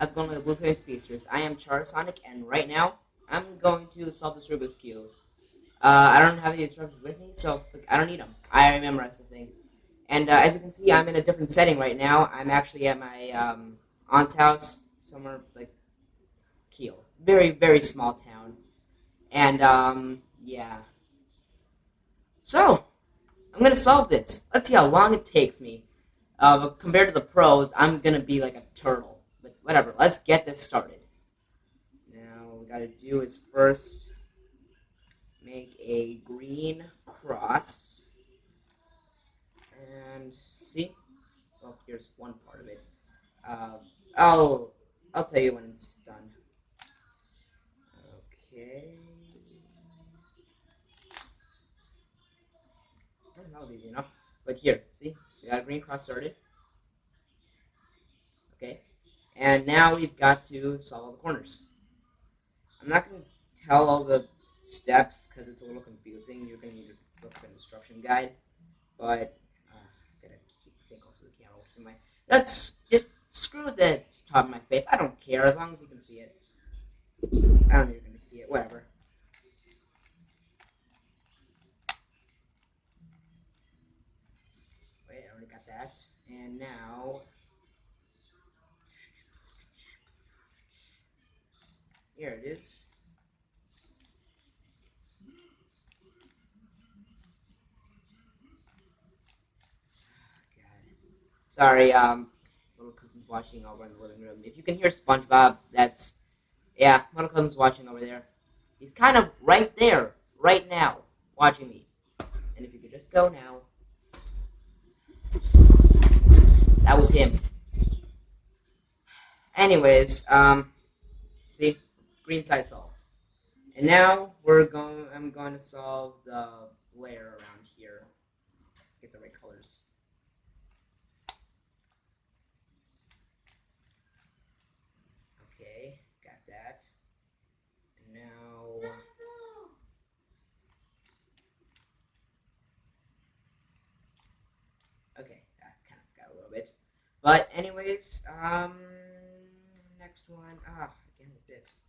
How's it going with the Blue Flame Speedsters? I am Charsonic, and right now I'm going to solve this Rubik's Cube. I don't have the instructions with me, so I don't need them. I memorized the thing. And as you can see, I'm in a different setting right now. I'm actually at my aunt's house, somewhere like Kiel. Very, very small town. And yeah. So, I'm going to solve this. Let's see how long it takes me. Compared to the pros, I'm going to be like a turtle. But whatever, let's get this started. Now, what we got to do is first make a green cross. And see? Well, here's one part of it. Uh, I'll, I'll tell you when it's done. Okay. That was easy enough. But here, see? We got a green cross started. Okay. And now we've got to solve all the corners. I'm not going to tell all the steps because it's a little confusing. You're going to need to look at an instruction guide. But I gotta keep the thing close to the camera. That's it. Screw the top of my face. I don't care as long as you can see it. I don't know if you're going to see it. Whatever. Wait, I already got that. And now here it is. God. Sorry, little cousin's watching over in the living room. If you can hear SpongeBob, that's yeah, little cousin's watching over there. He's kind of right there, right now, watching me. And if you could just go now, that was him. Anyways, see, green side solved. And now I'm going to solve the layer around here. Get the right colors. Okay, got that. And now, okay, I kind of got a little bit. But anyways, next one. Again with this.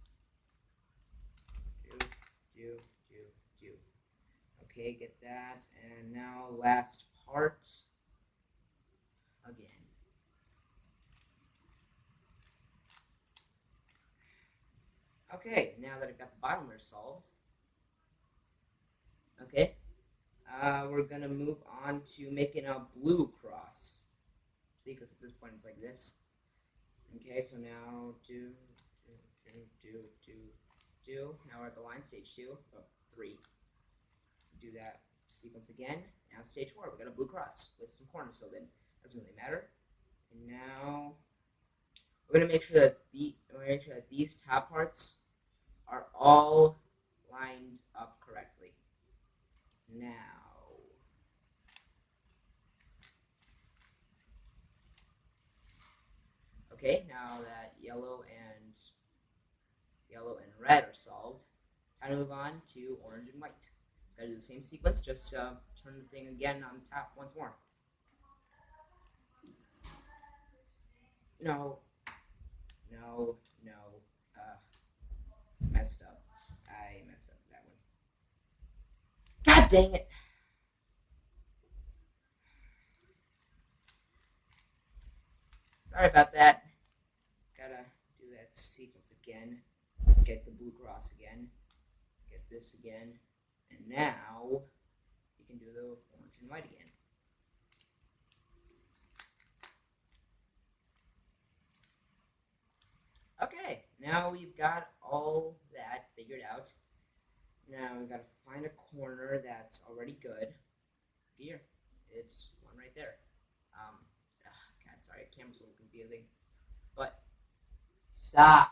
Do, do, do. Okay, get that. And now last part again. Okay, now that I've got the bottom layer solved, okay, we're gonna move on to making a blue cross. See, because at this point it's like this. Okay, so now do. Now we're at the line, stage 2, oh, 3. Do that sequence again. Now stage 4, we got a blue cross with some corners filled in. Doesn't really matter. And now we're gonna make sure that these top parts are all lined up correctly. Now, okay, now that yellow and red are solved, time to move on to orange and white. It's got to do the same sequence, just turn the thing again on top once more. No, no, no, messed up. I messed up that one. God dang it. Sorry about that. Gotta do that sequence again. Get the blue cross again. Get this again. And now you can do the orange and white again. Okay, now we've got all that figured out. Now we've got to find a corner that's already good. Here, it's one right there. God, sorry, camera's a little confusing. But stop.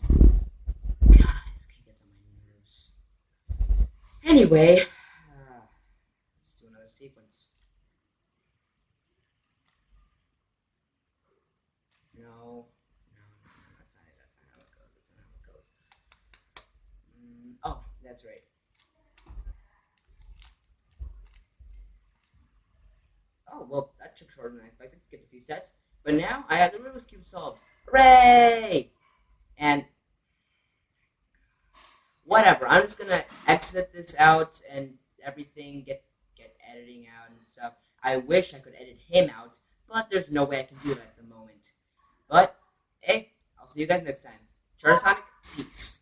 God, this kid gets on my nerves. Anyway, let's do another sequence. No, that's not it. That's not how it goes. That's not how it goes. Oh, that's right. Oh, well, that took shorter than I expected. Skipped a few steps. But now I have the Rubik's Cube solved. Hooray! And whatever. I'm just gonna exit this out and everything get editing out and stuff. I wish I could edit him out, but there's no way I can do that at the moment. But hey, I'll see you guys next time. Sonic, peace.